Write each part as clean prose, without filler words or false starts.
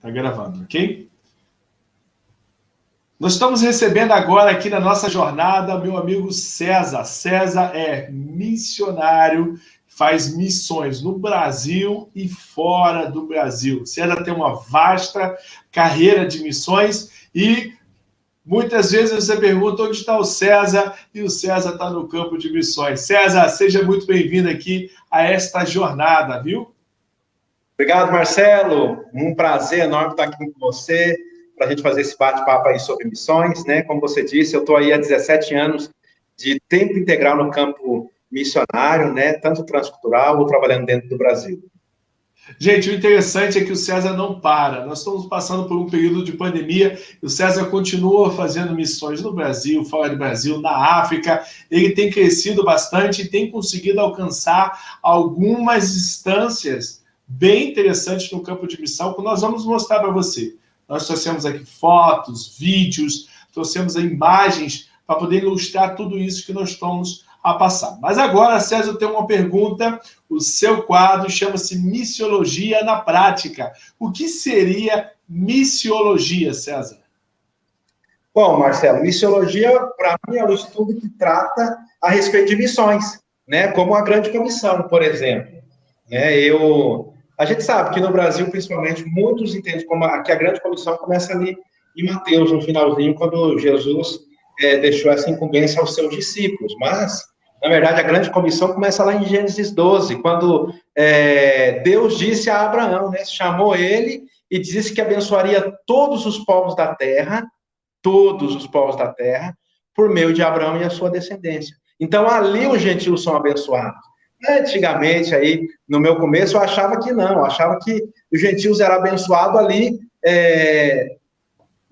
Tá gravando, ok? Nós estamos recebendo agora aqui na nossa jornada meu amigo César. César é missionário, faz missões no Brasil e fora do Brasil. César tem uma vasta carreira de missões e muitas vezes você pergunta onde está o César e o César está no campo de missões. César, seja muito bem-vindo aqui a esta jornada, viu? Obrigado, Marcelo. Um prazer enorme estar aqui com você, para a gente fazer esse bate-papo aí sobre missões, né? Como você disse, eu estou aí há 17 anos de tempo integral no campo missionário, né? Tanto transcultural ou trabalhando dentro do Brasil. Gente, o interessante é que o César não para. Nós estamos passando por um período de pandemia e o César continua fazendo missões no Brasil, fora do Brasil, na África. Ele tem crescido bastante e tem conseguido alcançar algumas instâncias bem interessantes no campo de missão que nós vamos mostrar para você. Nós trouxemos aqui fotos, vídeos, trouxemos imagens para poder ilustrar tudo isso que nós estamos a passar. Mas agora, César, tem uma pergunta. O seu quadro chama-se Missiologia na Prática. O que seria missiologia, César? Bom, Marcelo, missiologia, para mim, é um estudo que trata a respeito de missões, né? Como a Grande Comissão, por exemplo. A gente sabe que no Brasil, principalmente, muitos entendem que a Grande Comissão começa ali em Mateus, no finalzinho, quando Jesus deixou essa incumbência aos seus discípulos. Mas, na verdade, a Grande Comissão começa lá em Gênesis 12, quando Deus disse a Abraão, né, chamou ele e disse que abençoaria todos os povos da terra, por meio de Abraão e a sua descendência. Então, ali os gentios são abençoados. Antigamente, aí, no meu começo, eu achava que não, eu achava que os gentios eram abençoados ali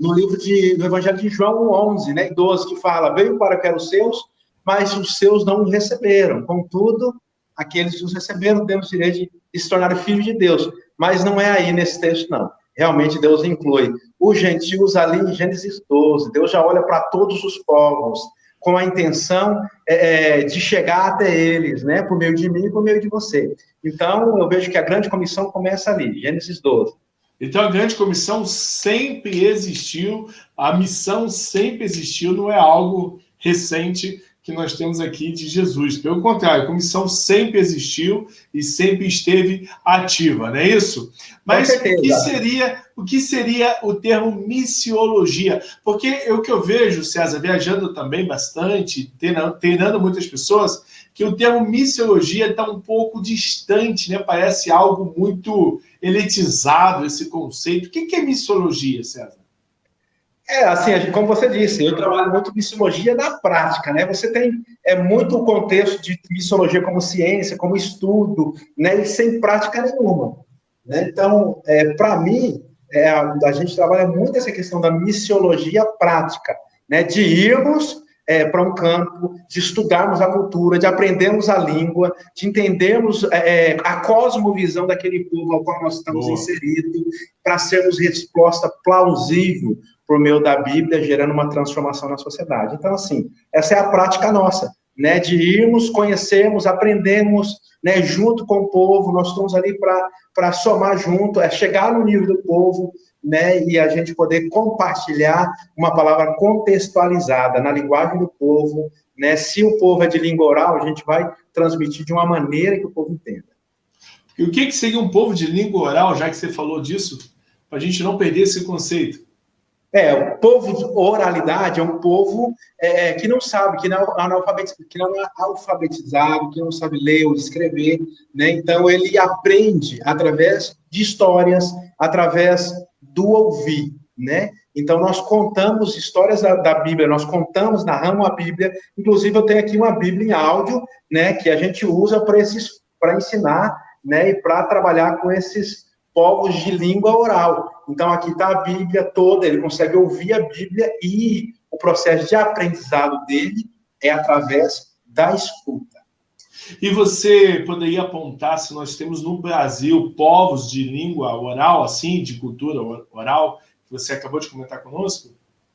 no livro do Evangelho de João 11, né, 12, que fala, veio para que eram os seus, mas os seus não o receberam. Contudo, aqueles que os receberam, temos direito de se tornar filhos de Deus. Mas não é aí nesse texto, não. Realmente, Deus inclui os gentios ali em Gênesis 12. Deus já olha para todos os povos, com a intenção de chegar até eles, né, por meio de mim e por meio de você. Então, eu vejo que a Grande Comissão começa ali, Gênesis 12. Então, a Grande Comissão sempre existiu, a missão sempre existiu, não é algo recente que nós temos aqui de Jesus. Pelo contrário, a comissão sempre existiu e sempre esteve ativa, não é isso? Mas o que seria o termo missiologia? Porque o que eu vejo, César, viajando também bastante, treinando muitas pessoas, que o termo missiologia está um pouco distante, né? Parece algo muito elitizado esse conceito. O que é missiologia, César? Assim, como você disse, eu trabalho muito missiologia na prática, né? Você tem muito o contexto de missiologia como ciência, como estudo, né? E sem prática nenhuma, né? Então, para mim, a gente trabalha muito essa questão da missiologia prática, né? De irmos para um campo, de estudarmos a cultura, de aprendermos a língua, de entendermos a cosmovisão daquele povo ao qual nós estamos inseridos, para sermos resposta plausível por meio da Bíblia, gerando uma transformação na sociedade. Então, assim, essa é a prática nossa, né, de irmos, conhecermos, aprendermos, né, junto com o povo, nós estamos ali para somar junto, chegar no nível do povo, né, e a gente poder compartilhar uma palavra contextualizada na linguagem do povo, né, se o povo é de língua oral, a gente vai transmitir de uma maneira que o povo entenda. E o que seria um povo de língua oral, já que você falou disso, para a gente não perder esse conceito? O povo de oralidade é um povo que não sabe, que não é alfabetizado, que não sabe ler ou escrever, né? Então, ele aprende através de histórias, através do ouvir, né? Então, nós contamos histórias da Bíblia, nós narramos a Bíblia, inclusive eu tenho aqui uma Bíblia em áudio, né, que a gente usa para ensinar, né, e para trabalhar com esses povos de língua oral. Então, aqui está a Bíblia toda, ele consegue ouvir a Bíblia e o processo de aprendizado dele é através da escuta. E você poderia apontar se nós temos no Brasil povos de língua oral, assim, de cultura oral, que você acabou de comentar conosco?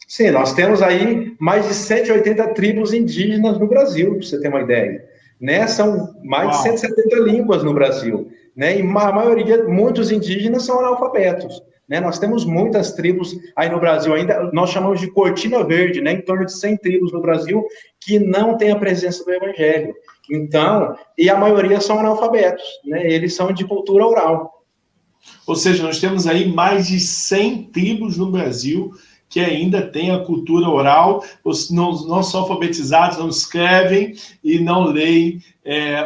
Sim, nós temos aí mais de 180 tribos indígenas no Brasil, para você ter uma ideia. Né? São mais de 170 línguas no Brasil. Né? E a maioria, muitos indígenas são analfabetos. né? Nós temos muitas tribos aí no Brasil ainda, nós chamamos de cortina verde, né? Em torno de 100 tribos no Brasil que não tem a presença do evangelho. Então, e a maioria são analfabetos, né? Eles são de cultura oral. Ou seja, nós temos aí mais de 100 tribos no Brasil que ainda têm a cultura oral, não são alfabetizados, não escrevem e não leem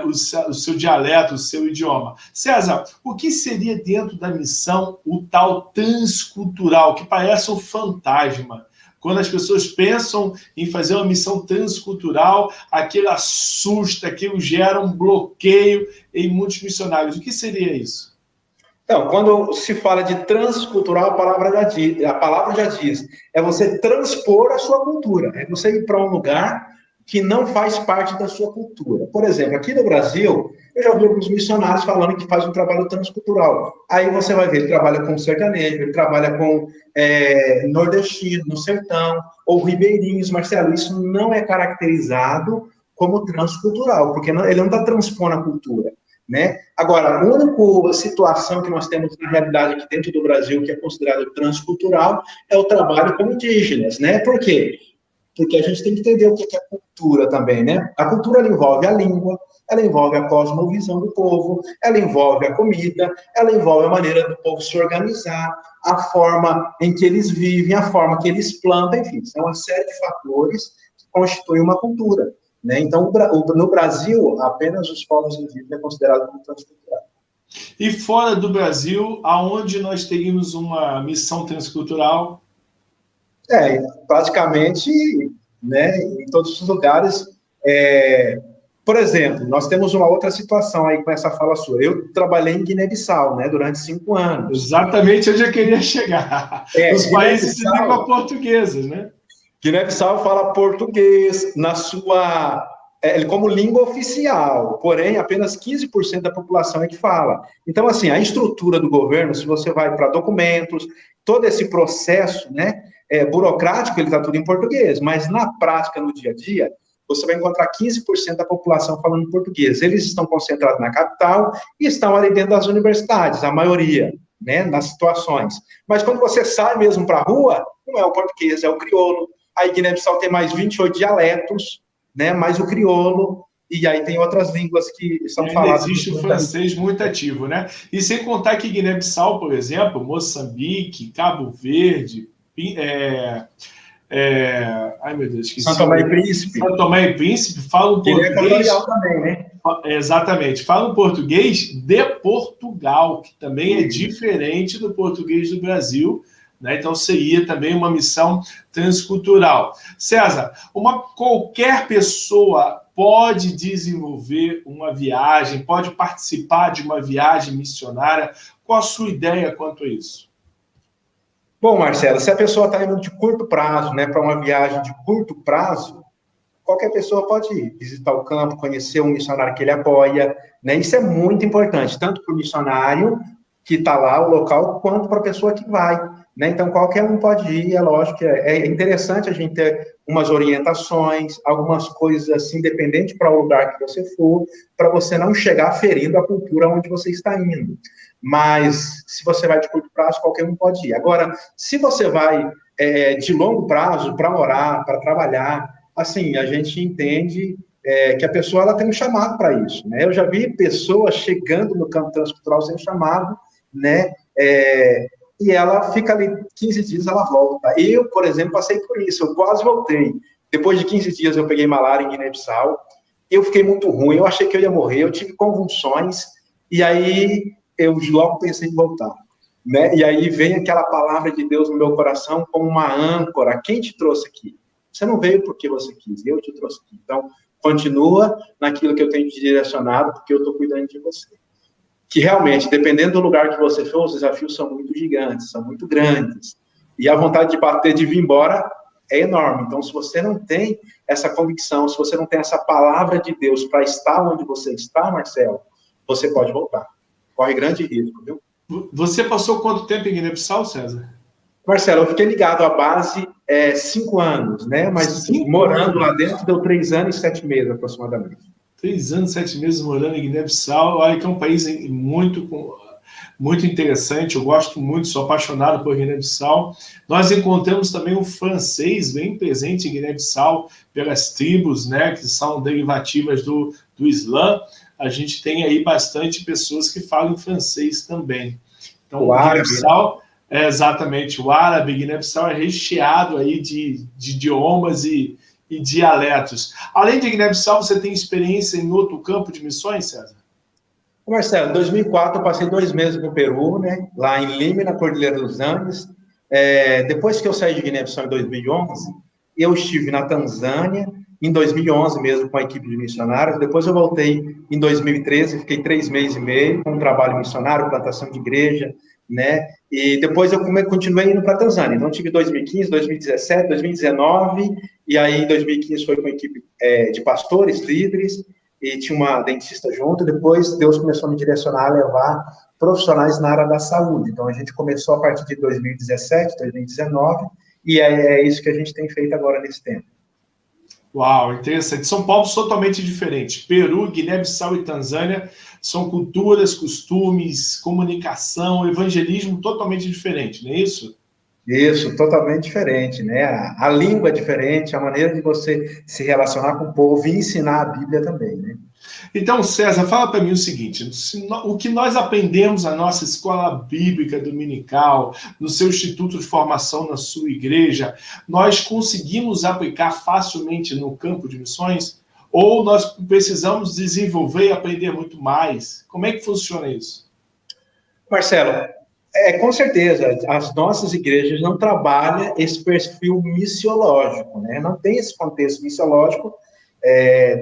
o seu dialeto, o seu idioma. César, o que seria dentro da missão o tal transcultural, que parece um fantasma? Quando as pessoas pensam em fazer uma missão transcultural, aquilo assusta, aquilo gera um bloqueio em muitos missionários. O que seria isso? Então, quando se fala de transcultural, a palavra já diz, é você transpor a sua cultura, é você ir para um lugar que não faz parte da sua cultura. Por exemplo, aqui no Brasil, eu já ouvi alguns missionários falando que faz um trabalho transcultural. Aí você vai ver, ele trabalha com sertanejo, ele trabalha com nordestino, no sertão, ou ribeirinhos. Marcelo, isso não é caracterizado como transcultural, porque ele não está transpondo a cultura. Né? Agora, a única situação que nós temos na realidade aqui dentro do Brasil que é considerado transcultural é o trabalho com indígenas, né? Por quê? Porque a gente tem que entender o que é cultura também, né? A cultura ela envolve a língua, ela envolve a cosmovisão do povo, ela envolve a comida, ela envolve a maneira do povo se organizar, a forma em que eles vivem, a forma que eles plantam, enfim, são uma série de fatores que constituem uma cultura. Né? Então, no Brasil, apenas os povos indígenas é considerado como transcultural. E fora do Brasil, aonde nós teríamos uma missão transcultural? Praticamente, né, em todos os lugares. Por exemplo, nós temos uma outra situação aí com essa fala sua. Eu trabalhei em Guiné-Bissau, né, durante 5 anos. Exatamente onde eu queria chegar. Os países de língua portuguesa, né? Guiné-Bissau fala português como língua oficial, porém, apenas 15% da população é que fala. Então, assim, a estrutura do governo, se você vai para documentos, todo esse processo, né, burocrático, ele está tudo em português, mas na prática, no dia a dia, você vai encontrar 15% da população falando português. Eles estão concentrados na capital e estão ali dentro das universidades, a maioria, né, nas situações. Mas quando você sai mesmo para a rua, não é o português, é o crioulo. Aí Guiné-Bissau tem mais 28 dialetos, né, mais o crioulo, e aí tem outras línguas que são faladas. Existe o francês muito ativo, né? E sem contar que Guiné-Bissau, por exemplo, Moçambique, Cabo Verde, ai meu Deus, esqueci. São Tomé e Príncipe. São Tomé e Príncipe falam português. Também, né? Exatamente, falam português de Portugal, que também é diferente do português do Brasil. Né? Então, seria também uma missão transcultural. César, qualquer pessoa pode desenvolver uma viagem, pode participar de uma viagem missionária. Qual a sua ideia quanto a isso? Bom, Marcelo, se a pessoa está indo de curto prazo, né, para uma viagem de curto prazo, qualquer pessoa pode ir visitar o campo, conhecer um missionário que ele apoia, né? Isso é muito importante, tanto para o missionário que está lá, o local, quanto para a pessoa que vai. Né? Então, qualquer um pode ir, é lógico que é interessante a gente ter umas orientações, algumas coisas assim, dependente para o lugar que você for, para você não chegar ferindo a cultura onde você está indo. Mas, se você vai de curto prazo, qualquer um pode ir. Agora, se você vai de longo prazo, para morar, para trabalhar, assim, a gente entende que a pessoa ela tem um chamado para isso. Né? Eu já vi pessoas chegando no campo transcultural sem chamado, né? E ela fica ali 15 dias, ela volta. Eu, por exemplo, passei por isso, eu quase voltei. Depois de 15 dias eu peguei malária em Guiné-Bissau, eu fiquei muito ruim, eu achei que eu ia morrer, eu tive convulsões, e aí eu logo pensei em voltar. Né? E aí vem aquela palavra de Deus no meu coração como uma âncora. Quem te trouxe aqui? Você não veio porque você quis, eu te trouxe aqui. Então, continua naquilo que eu tenho te direcionado, porque eu estou cuidando de você. Que realmente, dependendo do lugar que você for, os desafios são muito gigantes, são muito grandes. E a vontade de bater, de vir embora, é enorme. Então, se você não tem essa convicção, se você não tem essa palavra de Deus para estar onde você está, Marcelo, você pode voltar. Corre grande risco, viu? Você passou quanto tempo em Guiné-Bissau, César? Marcelo, eu fiquei ligado à base 5 anos, né? Mas morando lá dentro, deu 3 anos e 7 meses, aproximadamente. 3 anos, 7 meses morando em Guiné-Bissau. Olha que é um país muito Muito interessante, eu gosto muito, sou apaixonado por Guiné-Bissau. Nós encontramos também um francês bem presente em Guiné-Bissau, pelas tribos, né, que são derivativas do Islã. A gente tem aí bastante pessoas que falam francês também. Então, o Guiné-Bissau, exatamente, o árabe, Guiné-Bissau é recheado aí de idiomas e dialetos. Além de Guiné-Bissau, você tem experiência em outro campo de missões, César? Marcelo, em 2004 eu passei 2 meses no Peru, né, lá em Lima, na Cordilheira dos Andes. Depois que eu saí de Guiné-Bissau em 2011, eu estive na Tanzânia, em 2011 mesmo, com a equipe de missionários. Depois eu voltei em 2013, fiquei 3 meses e meio com um trabalho missionário, plantação de igreja, né? E depois eu continuei indo para a Tanzânia. Então, tive 2015, 2017, 2019, e aí em 2015 foi com a equipe de pastores, líderes, e tinha uma dentista junto. Depois Deus começou a me direcionar a levar profissionais na área da saúde. Então, a gente começou a partir de 2017, 2019, e é isso que a gente tem feito agora nesse tempo. Uau, interessante. São povos totalmente diferentes. Peru, Guiné-Bissau e Tanzânia são culturas, costumes, comunicação, evangelismo totalmente diferente, não é isso? Isso, totalmente diferente, né? A língua é diferente, a maneira de você se relacionar com o povo e ensinar a Bíblia também, né? Então, César, fala para mim o seguinte: o que nós aprendemos na nossa escola bíblica dominical, no seu instituto de formação, na sua igreja, nós conseguimos aplicar facilmente no campo de missões? Ou nós precisamos desenvolver e aprender muito mais? Como é que funciona isso? Marcelo, com certeza, as nossas igrejas não trabalham esse perfil missiológico, né? Não tem esse contexto missiológico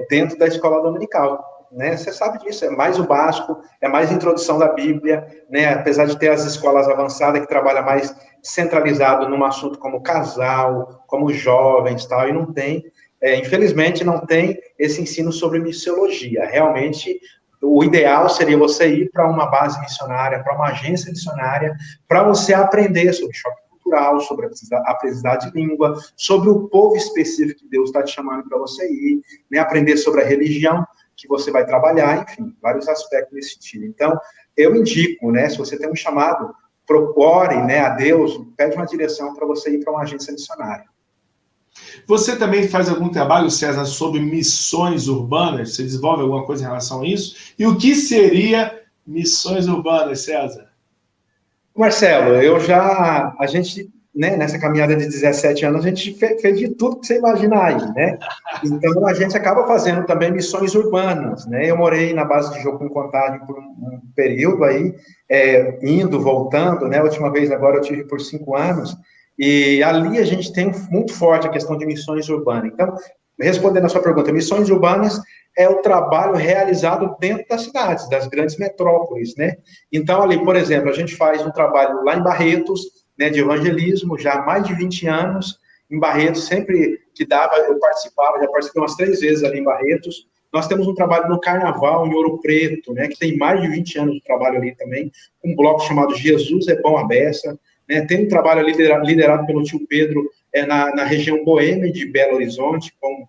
dentro da escola dominical, né? Você sabe disso, é mais o básico, é mais introdução da Bíblia, né? Apesar de ter as escolas avançadas que trabalham mais centralizado num assunto como casal, como jovens, tal, e não tem, infelizmente, não tem esse ensino sobre missiologia. Realmente, o ideal seria você ir para uma base missionária, para uma agência missionária, para você aprender sobre choque cultural, sobre a aprendizagem de língua, sobre o povo específico que Deus está te chamando para você ir, né? Aprender sobre a religião que você vai trabalhar, enfim, vários aspectos nesse sentido. Então, eu indico, né, se você tem um chamado, procure, né, a Deus, pede uma direção para você ir para uma agência missionária. Você também faz algum trabalho, César, sobre missões urbanas? Você desenvolve alguma coisa em relação a isso? E o que seria missões urbanas, César? Marcelo, a gente, né, nessa caminhada de 17 anos, a gente fez de tudo que você imaginar aí, né? Então, a gente acaba fazendo também missões urbanas, né? Eu morei na base de Jocum Contagem por um período aí, indo, voltando, né? A última vez agora eu tive por 5 anos, e ali a gente tem muito forte a questão de missões urbanas. Então, respondendo a sua pergunta, missões urbanas é o trabalho realizado dentro das cidades, das grandes metrópoles, né? Então, ali, por exemplo, a gente faz um trabalho lá em Barretos, né, de evangelismo, já há mais de 20 anos, em Barretos, sempre que dava, eu participava, já participei umas 3 vezes ali em Barretos. Nós temos um trabalho no Carnaval, em Ouro Preto, né, que tem mais de 20 anos de trabalho ali também, um bloco chamado Jesus é Bom a Beça, né? Tem um trabalho liderado pelo tio Pedro na região boêmia de Belo Horizonte, com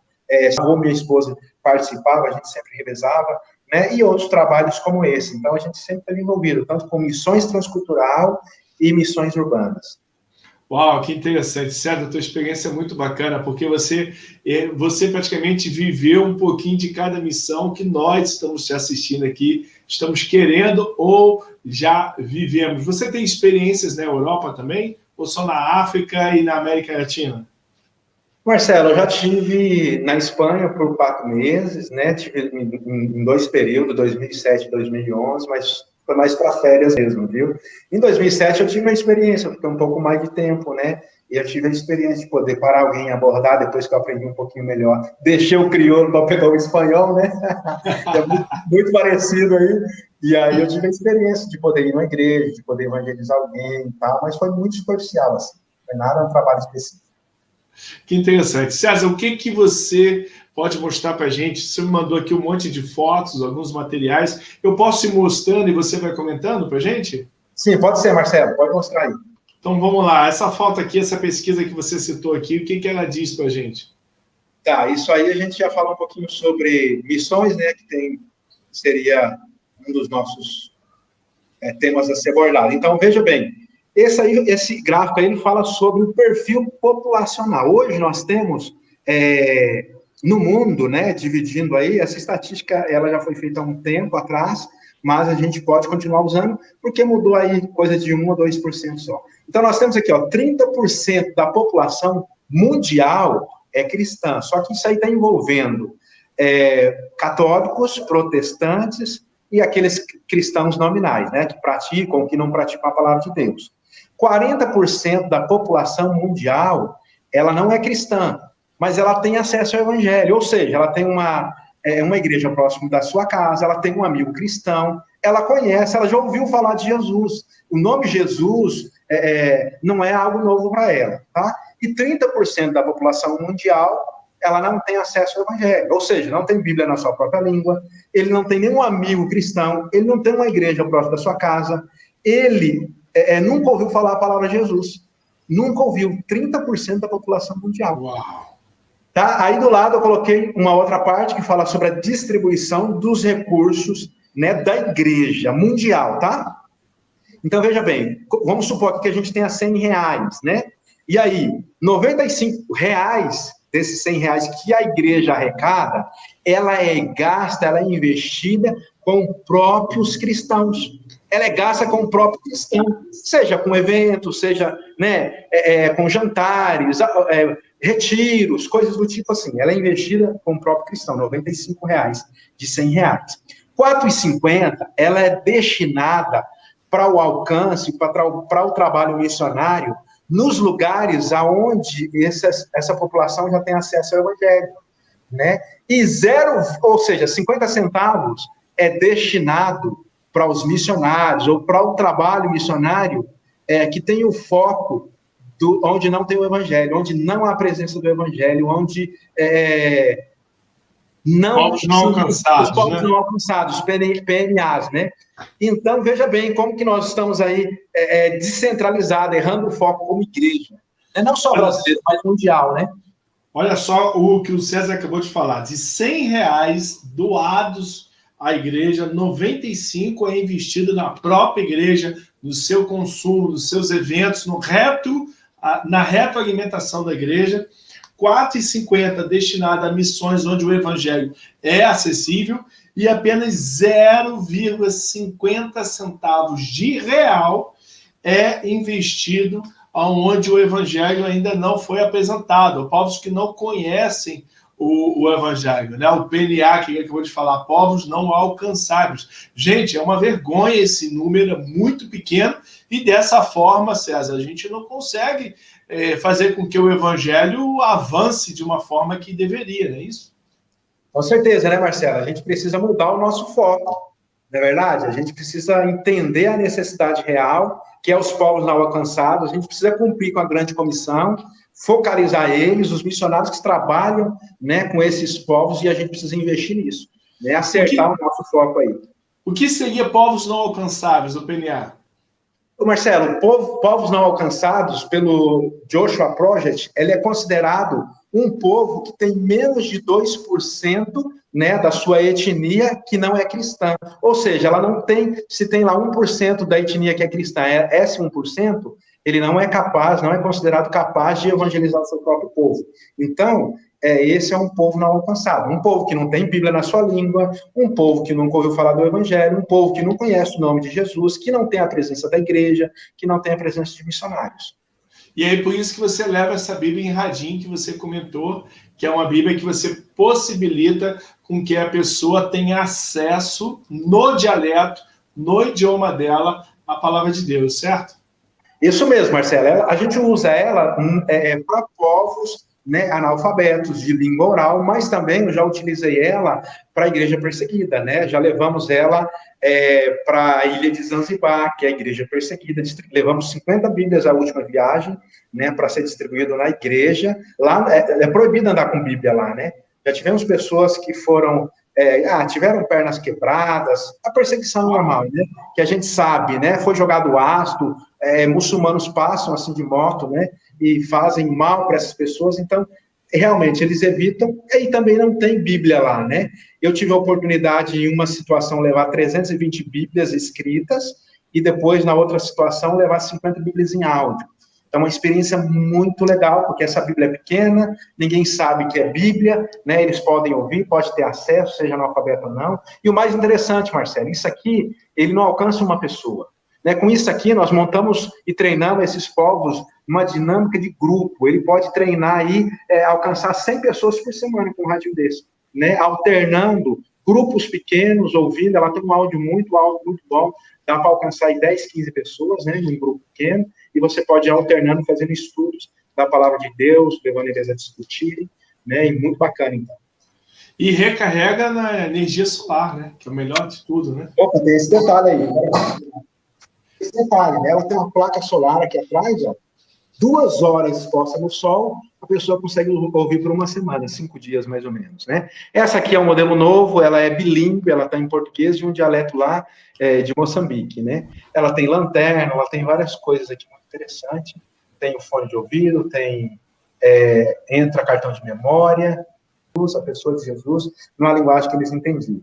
minha esposa participava, a gente sempre revezava, né? E outros trabalhos como esse. Então, a gente sempre está envolvido, tanto com missões transcultural e missões urbanas. Uau, que interessante. César, a tua experiência é muito bacana, porque você praticamente viveu um pouquinho de cada missão que nós estamos te assistindo aqui, estamos querendo ou já vivemos. Você tem experiências na Europa também? Ou só na África e na América Latina? Marcelo, eu já tive na Espanha por 4 meses, né? Tive em 2 períodos, 2007 e 2011, mas foi mais para férias mesmo, viu? Em 2007 eu tive a experiência, porque um pouco mais de tempo, né? E eu tive a experiência de poder parar alguém e abordar, depois que eu aprendi um pouquinho melhor. Deixei o crioulo para pegar o espanhol, né? É muito parecido aí. E aí eu tive a experiência de poder ir numa igreja, de poder evangelizar alguém e tal, mas foi muito superficial, assim. Não foi nada um trabalho específico. Que interessante. César, o que você pode mostrar para a gente? Você me mandou aqui um monte de fotos, alguns materiais. Eu posso ir mostrando e você vai comentando para a gente? Sim, pode ser, Marcelo. Pode mostrar aí. Então, vamos lá. Essa foto aqui, essa pesquisa que você citou aqui, o que ela diz para a gente? Tá, isso aí a gente já falou um pouquinho sobre missões, né, seria um dos nossos temas a ser abordados. Então, veja bem, esse gráfico aí, ele fala sobre o perfil populacional. Hoje nós temos, no mundo, né, dividindo aí, essa estatística, ela já foi feita há um tempo atrás, mas a gente pode continuar usando, porque mudou aí coisa de 1 a 2% só. Então, nós temos aqui, 30% da população mundial é cristã, só que isso aí está envolvendo católicos, protestantes e aqueles cristãos nominais, né, que praticam, que não praticam a palavra de Deus. 40% da população mundial, ela não é cristã, mas ela tem acesso ao evangelho, ou seja, ela tem uma igreja próxima da sua casa, ela tem um amigo cristão, ela conhece, ela já ouviu falar de Jesus. O nome Jesus não é algo novo para ela, tá? E 30% da população mundial, ela não tem acesso ao evangelho, ou seja, não tem Bíblia na sua própria língua, ele não tem nenhum amigo cristão, ele não tem uma igreja próxima da sua casa, ele nunca ouviu falar a palavra Jesus, nunca ouviu, 30% da população mundial. Uau! Tá? Aí do lado eu coloquei uma outra parte que fala sobre a distribuição dos recursos, né, da igreja mundial, tá? Então, veja bem, vamos supor que a gente tenha R$100, né? E aí, R$95 desses R$100 que a igreja arrecada, ela é gasta, ela é investida com próprios cristãos. Ela é gasta com o próprio cristão, seja com eventos, seja, né, com jantares, retiros, coisas do tipo assim. Ela é investida com o próprio cristão, R$95 de R$100. R$4,50, ela é destinada para o alcance, para o trabalho missionário, nos lugares aonde essa população já tem acesso ao evangelho, né? E ou seja, 50 centavos é destinado para os missionários, ou para o trabalho missionário que tem o foco onde não tem o evangelho, onde não há a presença do evangelho, onde povos não alcançados, os povos não alcançados, PNAs, né? Então, veja bem como que nós estamos aí descentralizados, errando o foco como igreja. Não só brasileiro, mas mundial, né? Olha só o que o César acabou de falar. De R$100 doados à igreja, 95 é investido na própria igreja, no seu consumo, nos seus eventos, na retroalimentação da igreja. R$4,50 destinado a missões onde o evangelho é acessível e apenas 0,50 centavos de real é investido onde o evangelho ainda não foi apresentado, povos que não conhecem o evangelho, né? O PNA, que ele acabou de falar, povos não alcançáveis. Gente, é uma vergonha esse número, é muito pequeno, e dessa forma, César, a gente não consegue fazer com que o evangelho avance de uma forma que deveria, não é isso? Com certeza, né, Marcelo? A gente precisa mudar o nosso foco, não é verdade? A gente precisa entender a necessidade real, que é os povos não alcançados, a gente precisa cumprir com a grande comissão, focalizar eles, os missionários que trabalham, né, com esses povos, e a gente precisa investir nisso, né, acertar o nosso foco aí. O que seria povos não alcançáveis, o PNA? Marcelo, povos não alcançados pelo Joshua Project, ele é considerado um povo que tem menos de 2%, né, da sua etnia que não é cristã. Ou seja, ela não tem, se tem lá 1% da etnia que é cristã, esse 1%, ele não é capaz, não é considerado capaz de evangelizar o seu próprio povo. Então, esse é um povo não alcançado, um povo que não tem Bíblia na sua língua, um povo que nunca ouviu falar do Evangelho, um povo que não conhece o nome de Jesus, que não tem a presença da igreja, que não tem a presença de missionários. E aí, por isso que você leva essa Bíblia em Radim, que você comentou, que é uma Bíblia que você possibilita com que a pessoa tenha acesso no dialeto, no idioma dela, à palavra de Deus, certo? Isso mesmo, Marcelo. A gente usa ela para povos, né, analfabetos de língua oral, mas também eu já utilizei ela para a igreja perseguida, né? Já levamos ela para a ilha de Zanzibar, que é a igreja perseguida. Levamos 50 Bíblias à última viagem, né, para ser distribuído na igreja. Lá é proibido andar com Bíblia lá, né? Já tivemos pessoas que foram tiveram pernas quebradas, a perseguição normal, né? Que a gente sabe, né? Foi jogado ácido, muçulmanos passam assim de moto, né? E fazem mal para essas pessoas, então, realmente, eles evitam, e também não tem Bíblia lá, né? Eu tive a oportunidade, em uma situação, levar 320 Bíblias escritas, e depois, na outra situação, levar 50 Bíblias em áudio. Então, uma experiência muito legal, porque essa Bíblia é pequena, ninguém sabe que é Bíblia, né? Eles podem ouvir, pode ter acesso, seja analfabeto ou não. E o mais interessante, Marcelo, isso aqui, ele não alcança uma pessoa. Né? Com isso aqui, nós montamos e treinamos esses povos numa dinâmica de grupo. Ele pode treinar aí, alcançar 100 pessoas por semana com um rádio desse, né? Alternando grupos pequenos, ouvindo. Ela tem um áudio muito bom, dá para alcançar aí 10, 15 pessoas, né, num grupo pequeno, e você pode ir alternando, fazendo estudos da palavra de Deus, levando eles a discutirem, né, e muito bacana, então. E recarrega na energia solar, né, que é o melhor de tudo, né? Opa, tem esse detalhe aí. Esse detalhe, né, ela tem uma placa solar aqui atrás, ó, 2 horas exposta no sol, a pessoa consegue ouvir por uma semana, 5 dias mais ou menos, né? Essa aqui é um modelo novo, ela é bilíngue, ela está em português de um dialeto lá de Moçambique, né? Ela tem lanterna, ela tem várias coisas aqui muito interessantes, tem o fone de ouvido, tem entra cartão de memória, a pessoa de Jesus, numa linguagem que eles entendiam.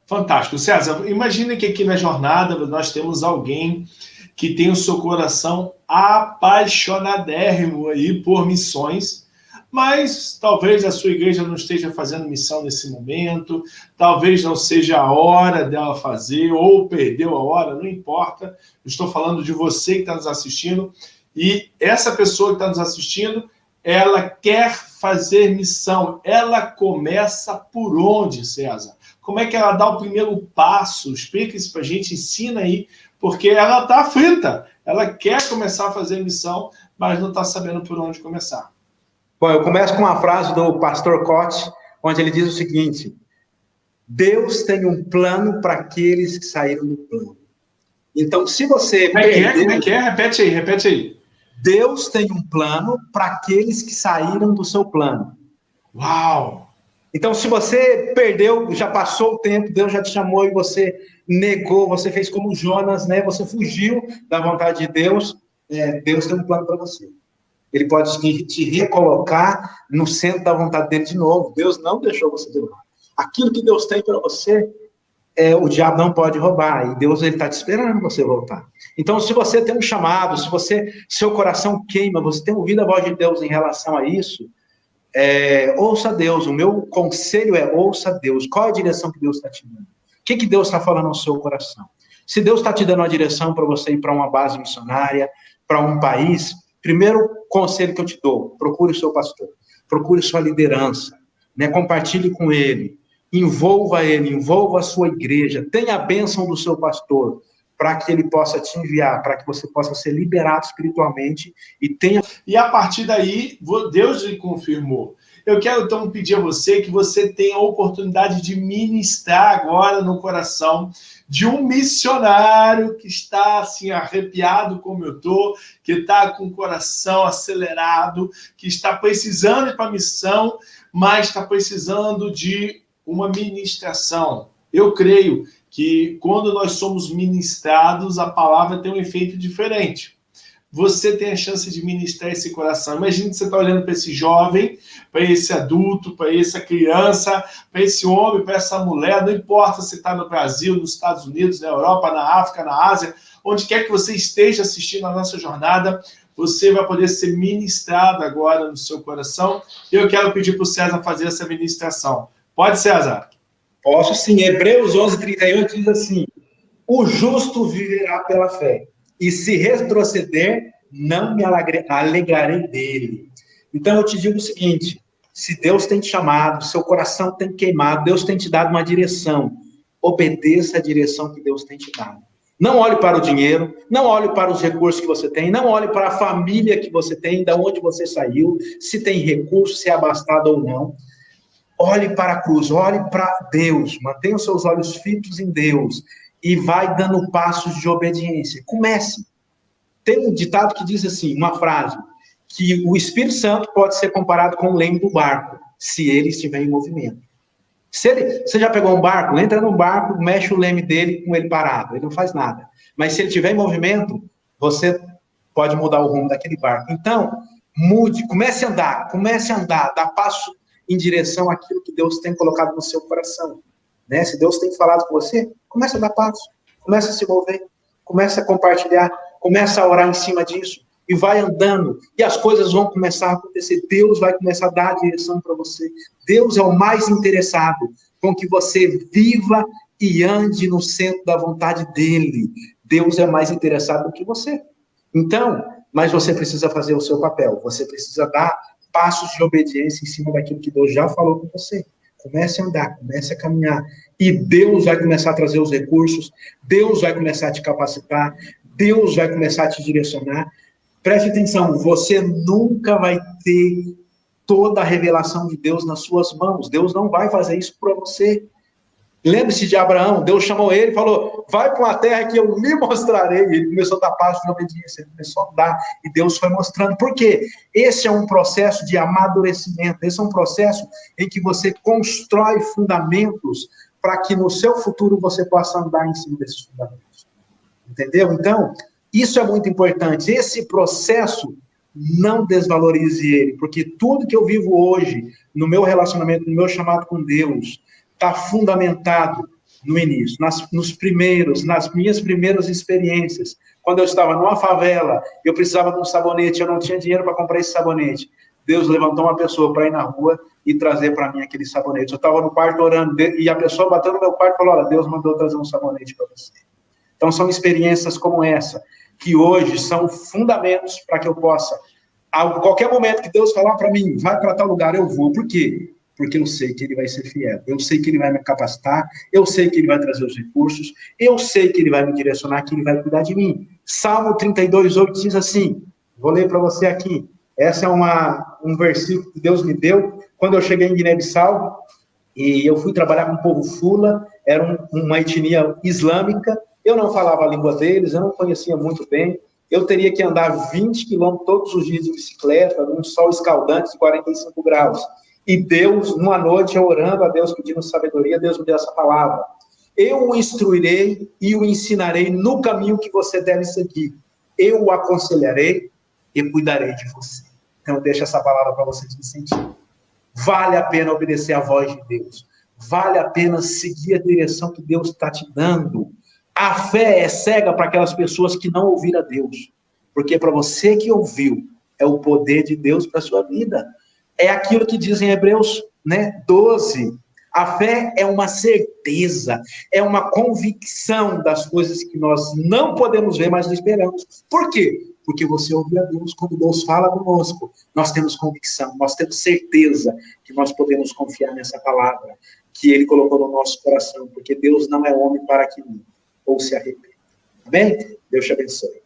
Fantástico. César, imagina que aqui na jornada nós temos alguém que tem o seu coração apaixonadérrimo aí por missões, mas talvez a sua igreja não esteja fazendo missão nesse momento, talvez não seja a hora dela fazer, ou perdeu a hora, não importa. Eu estou falando de você que está nos assistindo, e essa pessoa que está nos assistindo, ela quer fazer missão. Ela começa por onde, César? Como é que ela dá o primeiro passo? Explica isso para a gente, ensina aí, porque ela está aflita, ela quer começar a fazer missão, mas não está sabendo por onde começar. Bom, eu começo com uma frase do pastor Cote, onde ele diz o seguinte: Deus tem um plano para aqueles que saíram do plano. Então, se você... Como é que é? Repete aí. Deus tem um plano para aqueles que saíram do seu plano. Uau! Então, se você perdeu, já passou o tempo, Deus já te chamou e você negou, você fez como Jonas, né? Você fugiu da vontade de Deus, Deus tem um plano para você. Ele pode te recolocar no centro da vontade dele de novo. Deus não deixou você de lado. Aquilo que Deus tem para você, o diabo não pode roubar. E Deus está te esperando você voltar. Então, se você tem um chamado, se seu coração queima, você tem ouvido a voz de Deus em relação a isso, ouça Deus. O meu conselho é ouça Deus. Qual é a direção que Deus está te dando? O que Deus está falando no seu coração? Se Deus está te dando uma direção para você ir para uma base missionária, para um país, primeiro conselho que eu te dou: procure o seu pastor, procure sua liderança, né? Compartilhe com ele, envolva a sua igreja, tenha a bênção do seu pastor, para que ele possa te enviar, para que você possa ser liberado espiritualmente e tenha... E a partir daí, Deus lhe confirmou. Eu quero então pedir a você que você tenha a oportunidade de ministrar agora no coração de um missionário que está assim arrepiado como eu estou, que está com o coração acelerado, que está precisando ir para a missão, mas está precisando de uma ministração. Eu creio que quando nós somos ministrados, a palavra tem um efeito diferente. Você tem a chance de ministrar esse coração. Imagina que você está olhando para esse jovem, para esse adulto, para essa criança, para esse homem, para essa mulher, não importa se está no Brasil, nos Estados Unidos, na Europa, na África, na Ásia, onde quer que você esteja assistindo a nossa jornada, você vai poder ser ministrado agora no seu coração. Eu quero pedir para o César fazer essa ministração. Pode, César? Posso sim. Hebreus 11:38 diz assim: o justo viverá pela fé, e se retroceder, não me alegrarei dele. Então eu te digo o seguinte: se Deus tem te chamado, seu coração tem queimado, Deus tem te dado uma direção, obedeça a direção que Deus tem te dado. Não olhe para o dinheiro, não olhe para os recursos que você tem, não olhe para a família que você tem, de onde você saiu, se tem recurso, se é abastado ou não. Olhe para a cruz, olhe para Deus, mantenha os seus olhos fitos em Deus e vai dando passos de obediência. Comece. Tem um ditado que diz assim, uma frase, que o Espírito Santo pode ser comparado com o leme do barco, se ele estiver em movimento. Você já pegou um barco, entra no barco, mexe o leme dele com ele parado, ele não faz nada. Mas se ele estiver em movimento, você pode mudar o rumo daquele barco. Então, mude, comece a andar, dá passo em direção àquilo que Deus tem colocado no seu coração. Né? Se Deus tem falado com você, comece a dar passo, comece a se mover. Começa a compartilhar, começa a orar em cima disso, e vai andando, e as coisas vão começar a acontecer. Deus vai começar a dar a direção para você. Deus é o mais interessado com que você viva e ande no centro da vontade dele. Deus é mais interessado do que você. Então, mas você precisa fazer o seu papel, você precisa dar passos de obediência em cima daquilo que Deus já falou com você. Comece a andar, comece a caminhar, e Deus vai começar a trazer os recursos, Deus vai começar a te capacitar, Deus vai começar a te direcionar. Preste atenção, você nunca vai ter toda a revelação de Deus nas suas mãos. Deus não vai fazer isso para você. Lembre-se de Abraão, Deus chamou ele e falou, vai para uma terra que eu lhe mostrarei. E ele começou a dar passos de obediência, ele começou a andar, e Deus foi mostrando. Por quê? Esse é um processo de amadurecimento, esse é um processo em que você constrói fundamentos para que no seu futuro você possa andar em cima desses fundamentos. Entendeu? Então, isso é muito importante. Esse processo, não desvalorize ele, porque tudo que eu vivo hoje, no meu relacionamento, no meu chamado com Deus, está fundamentado no início, nas minhas primeiras experiências. Quando eu estava numa favela, eu precisava de um sabonete, eu não tinha dinheiro para comprar esse sabonete. Deus levantou uma pessoa para ir na rua e trazer para mim aquele sabonete. Eu estava no quarto orando, e a pessoa bateu no meu quarto e falou, olha, Deus mandou trazer um sabonete para você. Então, são experiências como essa, que hoje são fundamentos para que eu possa, a qualquer momento que Deus falar para mim, vai para tal lugar, eu vou. Por quê? Porque eu sei que ele vai ser fiel, eu sei que ele vai me capacitar, eu sei que ele vai trazer os recursos, eu sei que ele vai me direcionar, que ele vai cuidar de mim. Salmo 32:8 diz assim, vou ler para você aqui, essa é um versículo que Deus me deu, quando eu cheguei em Guiné-Bissau, e eu fui trabalhar com o povo Fula, era uma etnia islâmica, eu não falava a língua deles, eu não conhecia muito bem, eu teria que andar 20 quilômetros todos os dias de bicicleta, num sol escaldante de 45 graus. E Deus, numa noite, eu orando a Deus, pedindo sabedoria, Deus me deu essa palavra. Eu o instruirei e o ensinarei no caminho que você deve seguir. Eu o aconselharei e cuidarei de você. Então, deixa essa palavra para você de incentivo. Vale a pena obedecer à voz de Deus. Vale a pena seguir a direção que Deus está te dando. A fé é cega para aquelas pessoas que não ouviram a Deus. Porque para você que ouviu, é o poder de Deus para a sua vida. É aquilo que diz em Hebreus 12. A fé é uma certeza, é uma convicção das coisas que nós não podemos ver, mas esperamos. Por quê? Porque você ouviu a Deus, quando Deus fala conosco, nós temos convicção, nós temos certeza que nós podemos confiar nessa palavra que Ele colocou no nosso coração, porque Deus não é homem para que minta ou se arrependa. Amém? Deus te abençoe.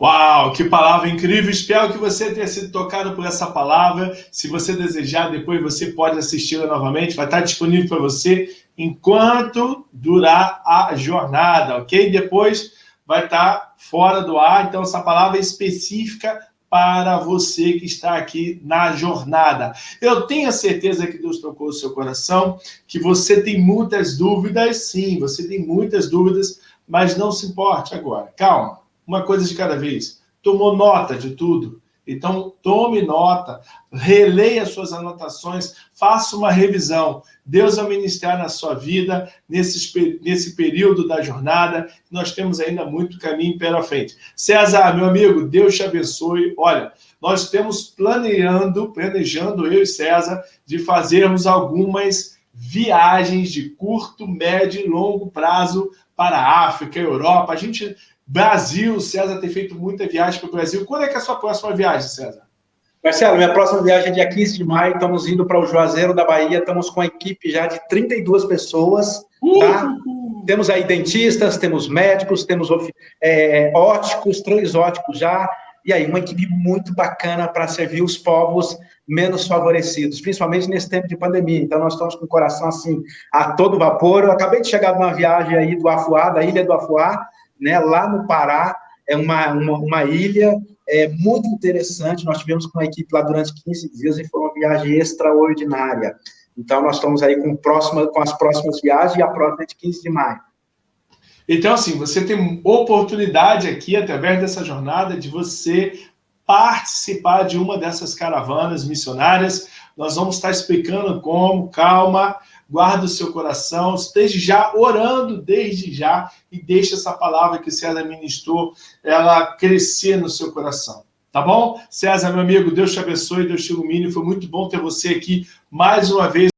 Uau, que palavra incrível. Espero que você tenha sido tocado por essa palavra. Se você desejar, depois você pode assisti-la novamente. Vai estar disponível para você enquanto durar a jornada, ok? Depois vai estar fora do ar. Então, essa palavra é específica para você que está aqui na jornada. Eu tenho a certeza que Deus tocou o seu coração, que você tem muitas dúvidas. Sim, você tem muitas dúvidas, mas não se importe agora. Calma. Uma coisa de cada vez. Tomou nota de tudo? Então, tome nota, releia suas anotações, faça uma revisão. Deus vai ministrar na sua vida, nesse período da jornada. Nós temos ainda muito caminho pela frente. César, meu amigo, Deus te abençoe. Olha, nós estamos planejando, eu e César, de fazermos algumas viagens de curto, médio e longo prazo para a África, Europa. Brasil, César tem feito muita viagem para o Brasil. Quando é que é a sua próxima viagem, César? Marcelo, minha próxima viagem é dia 15 de maio, estamos indo para o Juazeiro da Bahia, estamos com a equipe já de 32 pessoas, tá? Temos aí dentistas, temos médicos, temos óticos, 3 óticos já, e aí uma equipe muito bacana para servir os povos menos favorecidos, principalmente nesse tempo de pandemia. Então, nós estamos com o coração assim, a todo vapor. Eu acabei de chegar de uma viagem aí do Afuá, da Ilha do Afuá, né, lá no Pará, é uma ilha muito interessante. Nós tivemos com a equipe lá durante 15 dias e foi uma viagem extraordinária. Então, nós estamos aí com as próximas viagens e a próxima é de 15 de maio. Então, assim, você tem oportunidade aqui, através dessa jornada, de você participar de uma dessas caravanas missionárias. Nós vamos estar explicando como, calma, guarda o seu coração, esteja já orando desde já e deixe essa palavra que o César ministrou, ela crescer no seu coração. Tá bom? César, meu amigo, Deus te abençoe, Deus te ilumine. Foi muito bom ter você aqui mais uma vez.